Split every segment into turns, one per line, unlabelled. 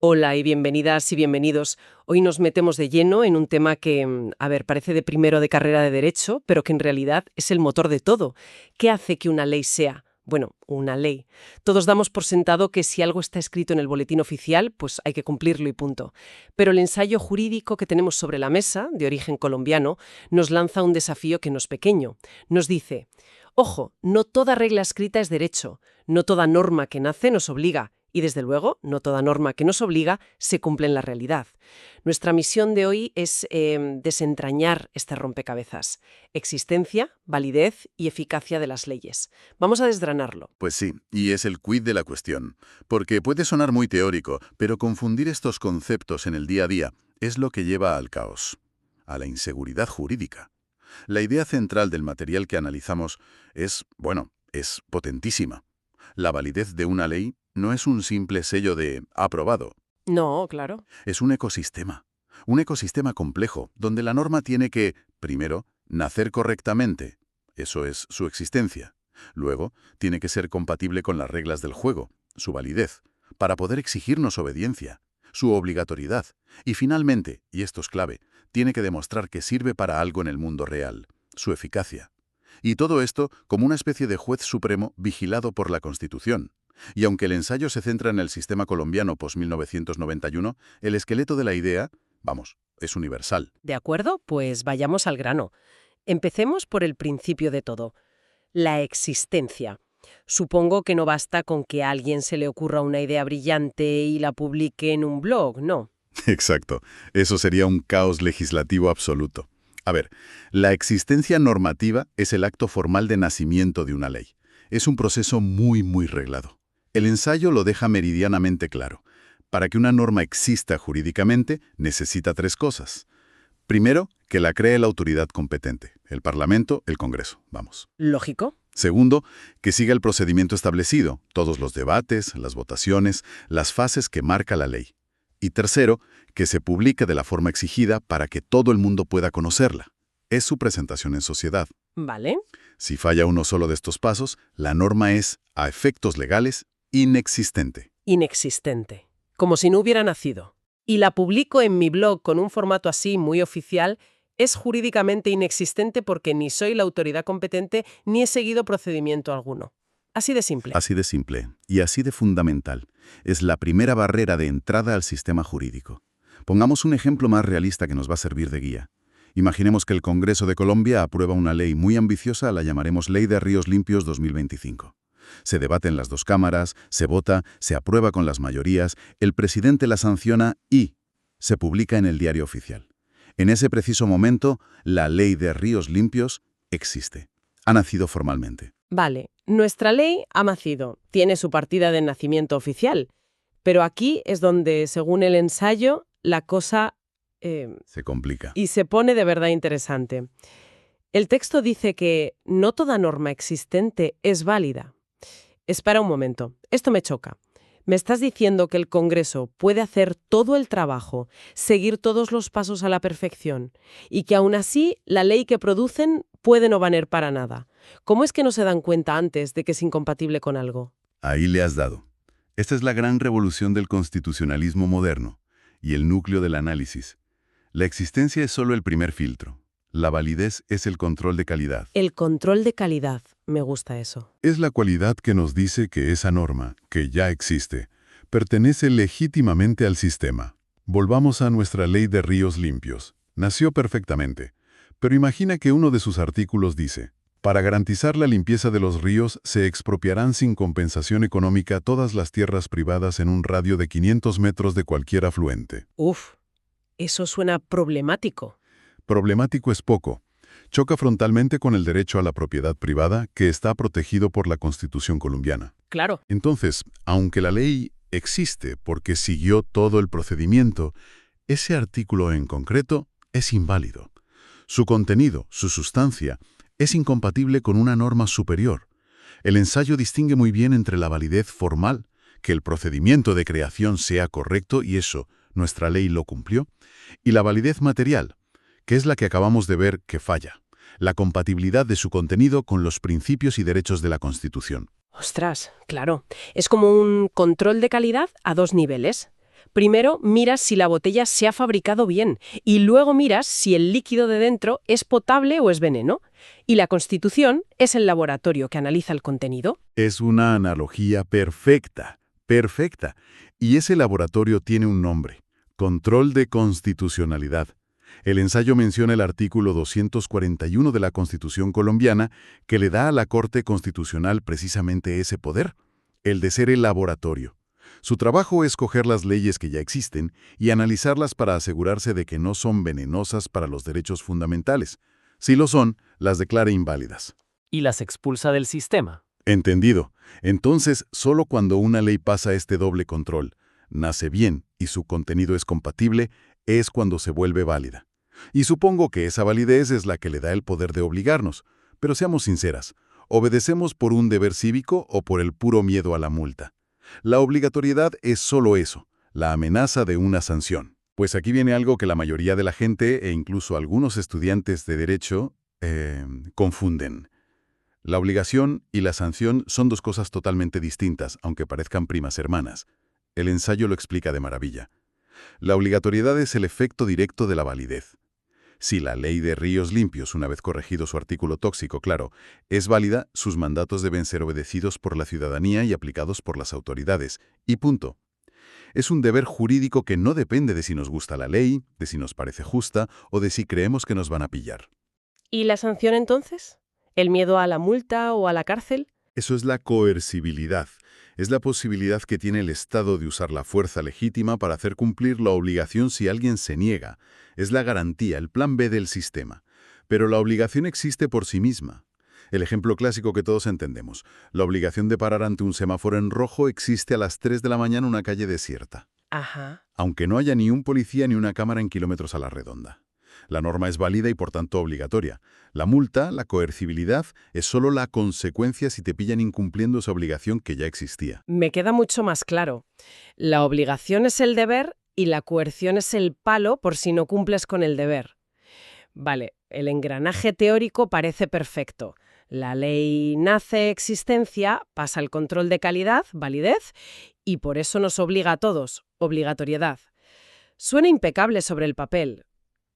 Hola y bienvenidas y bienvenidos. Hoy nos metemos de lleno en un tema que, parece de primero de carrera de Derecho, pero que en realidad es el motor de todo. ¿Qué hace que una ley sea? Bueno, una ley. Todos damos por sentado que si algo está escrito en el boletín oficial, pues hay que cumplirlo y punto. Pero el ensayo jurídico que tenemos sobre la mesa, de origen colombiano, nos lanza un desafío que no es pequeño. Nos dice, ojo, no toda regla escrita es derecho, no toda norma que nace nos obliga. Y desde luego, no toda norma que nos obliga se cumple en la realidad. Nuestra misión de hoy es desentrañar este rompecabezas. Existencia, validez y eficacia de las leyes. Vamos a desgranarlo.
Pues sí, y es el quid de la cuestión. Porque puede sonar muy teórico, pero confundir estos conceptos en el día a día es lo que lleva al caos, a la inseguridad jurídica. La idea central del material que analizamos es potentísima. La validez de una ley no es un simple sello de aprobado.
No, claro.
Es un ecosistema complejo, donde la norma tiene que, primero, nacer correctamente. Eso es su existencia. Luego, tiene que ser compatible con las reglas del juego, su validez, para poder exigirnos obediencia, su obligatoriedad. Y finalmente, y esto es clave, tiene que demostrar que sirve para algo en el mundo real, su eficacia. Y todo esto como una especie de juez supremo vigilado por la Constitución. Y aunque el ensayo se centra en el sistema colombiano post-1991, el esqueleto de la idea, es universal.
¿De acuerdo? Pues vayamos al grano. Empecemos por el principio de todo. La existencia. Supongo que no basta con que a alguien se le ocurra una idea brillante y la publique en un blog, ¿no?
Exacto. Eso sería un caos legislativo absoluto. A ver, la existencia normativa es el acto formal de nacimiento de una ley. Es un proceso muy reglado. El ensayo lo deja meridianamente claro. Para que una norma exista jurídicamente, necesita tres cosas. Primero, que la cree la autoridad competente, el Parlamento, el Congreso,
Lógico.
Segundo, que siga el procedimiento establecido, todos los debates, las votaciones, las fases que marca la ley. Y tercero, que se publique de la forma exigida para que todo el mundo pueda conocerla. Es su presentación en sociedad.
Vale.
Si falla uno solo de estos pasos, la norma es, a efectos legales, inexistente.
Inexistente. Como si no hubiera nacido. Y la publico en mi blog con un formato así muy oficial, es jurídicamente inexistente porque ni soy la autoridad competente ni he seguido procedimiento alguno. Así de simple.
Así de simple y así de fundamental. Es la primera barrera de entrada al sistema jurídico. Pongamos un ejemplo más realista que nos va a servir de guía. Imaginemos que el Congreso de Colombia aprueba una ley muy ambiciosa, la llamaremos Ley de Ríos Limpios 2025. Se debate en las dos cámaras, se vota, se aprueba con las mayorías, el presidente la sanciona y se publica en el Diario Oficial. En ese preciso momento, la Ley de Ríos Limpios existe. Ha nacido formalmente.
Vale, nuestra ley ha nacido, tiene su partida de nacimiento oficial, pero aquí es donde, según el ensayo, la cosa
Se complica.
y se pone de verdad interesante. El texto dice que no toda norma existente es válida. Espera un momento, esto me choca. ¿Me estás diciendo que el Congreso puede hacer todo el trabajo, seguir todos los pasos a la perfección, y que aún así la ley que producen puede no valer para nada? ¿Cómo es que no se dan cuenta antes de que es incompatible con algo?
Ahí le has dado. Esta es la gran revolución del constitucionalismo moderno y el núcleo del análisis. La existencia es solo el primer filtro. La validez es el control de calidad.
El control de calidad, me gusta eso.
Es la cualidad que nos dice que esa norma, que ya existe, pertenece legítimamente al sistema. Volvamos a nuestra Ley de Ríos Limpios. Nació perfectamente, pero imagina que uno de sus artículos dice: para garantizar la limpieza de los ríos, se expropiarán sin compensación económica todas las tierras privadas en un radio de 500 metros de cualquier afluente.
Uf, eso suena problemático.
Problemático es poco. Choca frontalmente con el derecho a la propiedad privada que está protegido por la Constitución colombiana.
Claro.
Entonces, aunque la ley existe porque siguió todo el procedimiento, ese artículo en concreto es inválido. Su contenido, su sustancia, es incompatible con una norma superior. El ensayo distingue muy bien entre la validez formal, que el procedimiento de creación sea correcto y eso, nuestra ley lo cumplió, y la validez material, que es la que acabamos de ver que falla, la compatibilidad de su contenido con los principios y derechos de la Constitución.
Ostras, claro. Es como un control de calidad a dos niveles. Primero miras si la botella se ha fabricado bien y luego miras si el líquido de dentro es potable o es veneno. Y la Constitución es el laboratorio que analiza el contenido.
Es una analogía perfecta, perfecta. Y ese laboratorio tiene un nombre: control de constitucionalidad. El ensayo menciona el artículo 241 de la Constitución colombiana, que le da a la Corte Constitucional precisamente ese poder, el de ser el laboratorio. Su trabajo es coger las leyes que ya existen y analizarlas para asegurarse de que no son venenosas para los derechos fundamentales. Si lo son, las declara inválidas.
Y las expulsa del sistema.
Entendido. Entonces, solo cuando una ley pasa este doble control, nace bien y su contenido es compatible, es cuando se vuelve válida. Y supongo que esa validez es la que le da el poder de obligarnos. Pero seamos sinceras, ¿obedecemos por un deber cívico o por el puro miedo a la multa? La obligatoriedad es solo eso, la amenaza de una sanción. Pues aquí viene algo que la mayoría de la gente e incluso algunos estudiantes de derecho confunden. La obligación y la sanción son dos cosas totalmente distintas, aunque parezcan primas hermanas. El ensayo lo explica de maravilla. La obligatoriedad es el efecto directo de la validez. Si la ley de ríos limpios, una vez corregido su artículo tóxico, claro, es válida, sus mandatos deben ser obedecidos por la ciudadanía y aplicados por las autoridades. Y punto. Es un deber jurídico que no depende de si nos gusta la ley, de si nos parece justa o de si creemos que nos van a pillar.
¿Y la sanción entonces? ¿El miedo a la multa o a la cárcel?
Eso es la coercibilidad. Es la posibilidad que tiene el Estado de usar la fuerza legítima para hacer cumplir la obligación si alguien se niega. Es la garantía, el plan B del sistema. Pero la obligación existe por sí misma. El ejemplo clásico que todos entendemos. La obligación de parar ante un semáforo en rojo existe a las 3 de la mañana en una calle desierta.
Ajá.
Aunque no haya ni un policía ni una cámara en kilómetros a la redonda. La norma es válida y por tanto obligatoria. La multa, la coercibilidad, es solo la consecuencia si te pillan incumpliendo esa obligación que ya existía.
Me queda mucho más claro. La obligación es el deber y la coerción es el palo por si no cumples con el deber. Vale, el engranaje teórico parece perfecto. La ley nace, existencia, pasa el control de calidad, validez, y por eso nos obliga a todos, obligatoriedad. Suena impecable sobre el papel,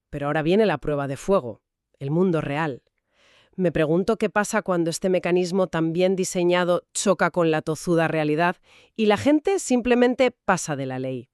pero ahora viene la prueba de fuego, el mundo real. Me pregunto qué pasa cuando este mecanismo tan bien diseñado choca con la tozuda realidad y la gente simplemente pasa de la ley.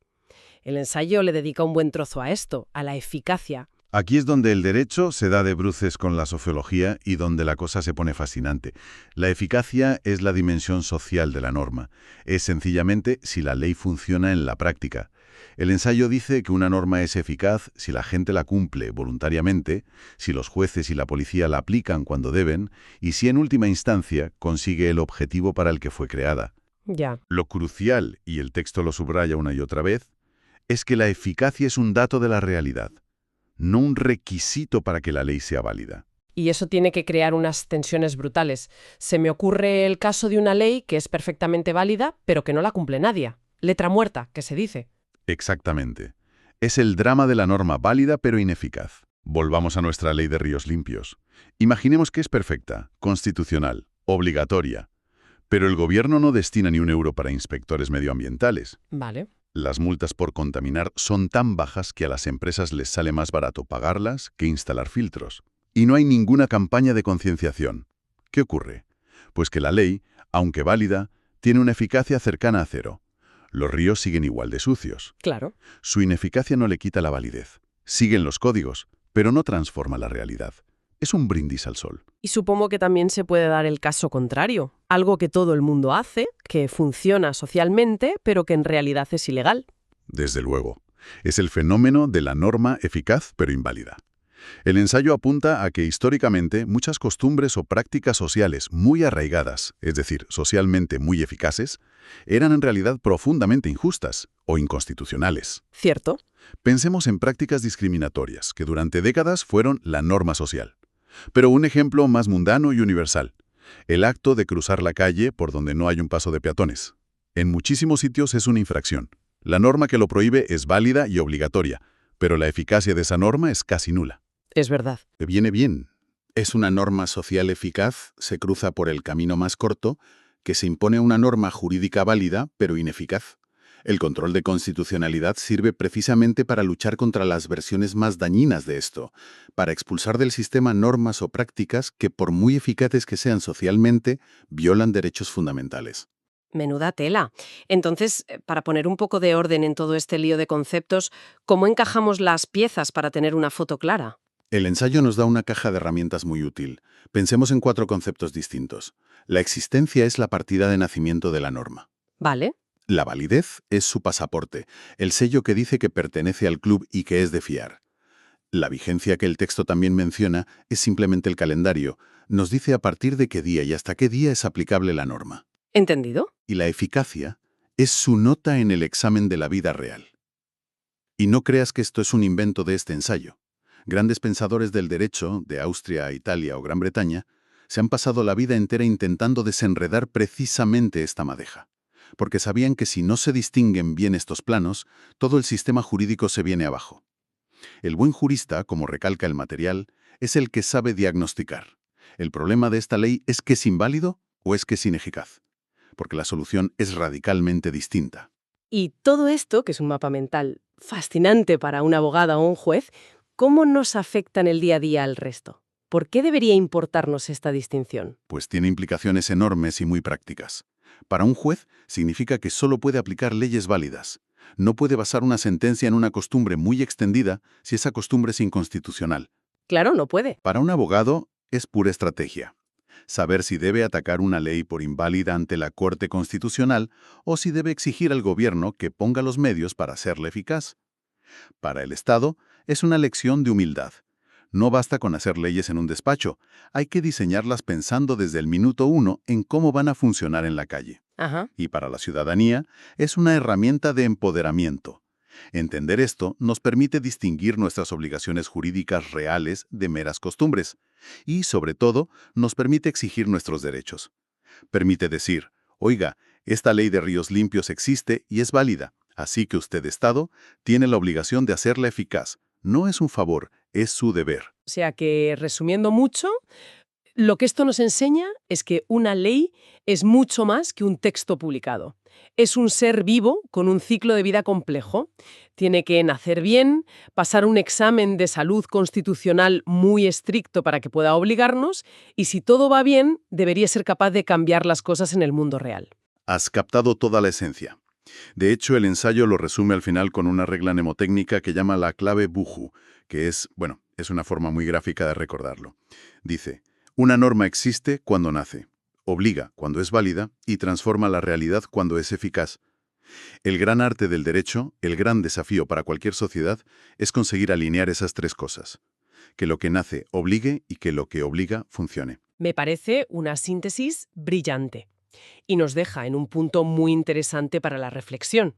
El ensayo le dedica un buen trozo a esto, a la eficacia.
Aquí es donde el derecho se da de bruces con la sociología y donde la cosa se pone fascinante. La eficacia es la dimensión social de la norma. Es sencillamente si la ley funciona en la práctica. El ensayo dice que una norma es eficaz si la gente la cumple voluntariamente, si los jueces y la policía la aplican cuando deben, y si en última instancia consigue el objetivo para el que fue creada.
Ya.
Lo crucial, y el texto lo subraya una y otra vez, es que la eficacia es un dato de la realidad, no un requisito para que la ley sea válida.
Y eso tiene que crear unas tensiones brutales. Se me ocurre el caso de una ley que es perfectamente válida, pero que no la cumple nadie. Letra muerta, que se dice.
Exactamente. Es el drama de la norma válida pero ineficaz. Volvamos a nuestra ley de ríos limpios. Imaginemos que es perfecta, constitucional, obligatoria. Pero el gobierno no destina ni un euro para inspectores medioambientales.
Vale.
Las multas por contaminar son tan bajas que a las empresas les sale más barato pagarlas que instalar filtros. Y no hay ninguna campaña de concienciación. ¿Qué ocurre? Pues que la ley, aunque válida, tiene una eficacia cercana a cero. Los ríos siguen igual de sucios.
Claro.
Su ineficacia no le quita la validez. Siguen los códigos, pero no transforma la realidad. Es un brindis al sol.
Y supongo que también se puede dar el caso contrario. Algo que todo el mundo hace, que funciona socialmente, pero que en realidad es ilegal.
Desde luego. Es el fenómeno de la norma eficaz pero inválida. El ensayo apunta a que históricamente muchas costumbres o prácticas sociales muy arraigadas, es decir, socialmente muy eficaces, eran en realidad profundamente injustas o inconstitucionales.
¿Cierto?
Pensemos en prácticas discriminatorias que durante décadas fueron la norma social. Pero un ejemplo más mundano y universal: el acto de cruzar la calle por donde no hay un paso de peatones. En muchísimos sitios es una infracción. La norma que lo prohíbe es válida y obligatoria, pero la eficacia de esa norma es casi nula.
Es verdad.
Viene bien. Es una norma social eficaz, se cruza por el camino más corto, que se impone una norma jurídica válida, pero ineficaz. El control de constitucionalidad sirve precisamente para luchar contra las versiones más dañinas de esto, para expulsar del sistema normas o prácticas que, por muy eficaces que sean socialmente, violan derechos fundamentales.
Menuda tela. Entonces, para poner un poco de orden en todo este lío de conceptos, ¿cómo encajamos las piezas para tener una foto clara?
El ensayo nos da una caja de herramientas muy útil. Pensemos en 4 conceptos distintos. La existencia es la partida de nacimiento de la norma.
¿Vale?
La validez es su pasaporte, el sello que dice que pertenece al club y que es de fiar. La vigencia que el texto también menciona es simplemente el calendario. Nos dice a partir de qué día y hasta qué día es aplicable la norma.
¿Entendido?
Y la eficacia es su nota en el examen de la vida real. Y no creas que esto es un invento de este ensayo. Grandes pensadores del derecho, de Austria, Italia o Gran Bretaña, se han pasado la vida entera intentando desenredar precisamente esta madeja, porque sabían que si no se distinguen bien estos planos, todo el sistema jurídico se viene abajo. El buen jurista, como recalca el material, es el que sabe diagnosticar. El problema de esta ley es que es inválido o es que es ineficaz, porque la solución es radicalmente distinta.
Y todo esto, que es un mapa mental fascinante para una abogada o un juez, ¿cómo nos afecta en el día a día al resto? ¿Por qué debería importarnos esta distinción?
Pues tiene implicaciones enormes y muy prácticas. Para un juez significa que solo puede aplicar leyes válidas. No puede basar una sentencia en una costumbre muy extendida si esa costumbre es inconstitucional.
Claro, no puede.
Para un abogado es pura estrategia. Saber si debe atacar una ley por inválida ante la Corte Constitucional o si debe exigir al gobierno que ponga los medios para hacerla eficaz. Para el Estado es una lección de humildad. No basta con hacer leyes en un despacho, hay que diseñarlas pensando desde el minuto 1 en cómo van a funcionar en la calle.
Ajá.
Y para la ciudadanía es una herramienta de empoderamiento. Entender esto nos permite distinguir nuestras obligaciones jurídicas reales de meras costumbres y, sobre todo, nos permite exigir nuestros derechos. Permite decir, oiga, esta ley de ríos limpios existe y es válida, así que usted, Estado, tiene la obligación de hacerla eficaz. No es un favor, es su deber.
O sea que, resumiendo mucho, lo que esto nos enseña es que una ley es mucho más que un texto publicado. Es un ser vivo con un ciclo de vida complejo. Tiene que nacer bien, pasar un examen de salud constitucional muy estricto para que pueda obligarnos, y si todo va bien, debería ser capaz de cambiar las cosas en el mundo real.
Has captado toda la esencia. De hecho, el ensayo lo resume al final con una regla mnemotécnica que llama la clave Buju, que es una forma muy gráfica de recordarlo. Dice, una norma existe cuando nace, obliga cuando es válida y transforma la realidad cuando es eficaz. El gran arte del derecho, el gran desafío para cualquier sociedad, es conseguir alinear esas 3 cosas. Que lo que nace obligue y que lo que obliga funcione.
Me parece una síntesis brillante. Y nos deja en un punto muy interesante para la reflexión.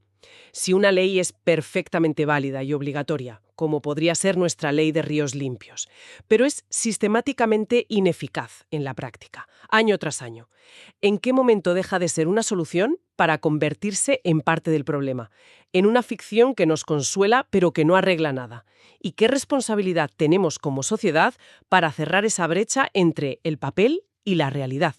Si una ley es perfectamente válida y obligatoria, como podría ser nuestra ley de ríos limpios, pero es sistemáticamente ineficaz en la práctica, año tras año, ¿en qué momento deja de ser una solución para convertirse en parte del problema? En una ficción que nos consuela pero que no arregla nada. ¿Y qué responsabilidad tenemos como sociedad para cerrar esa brecha entre el papel y la realidad?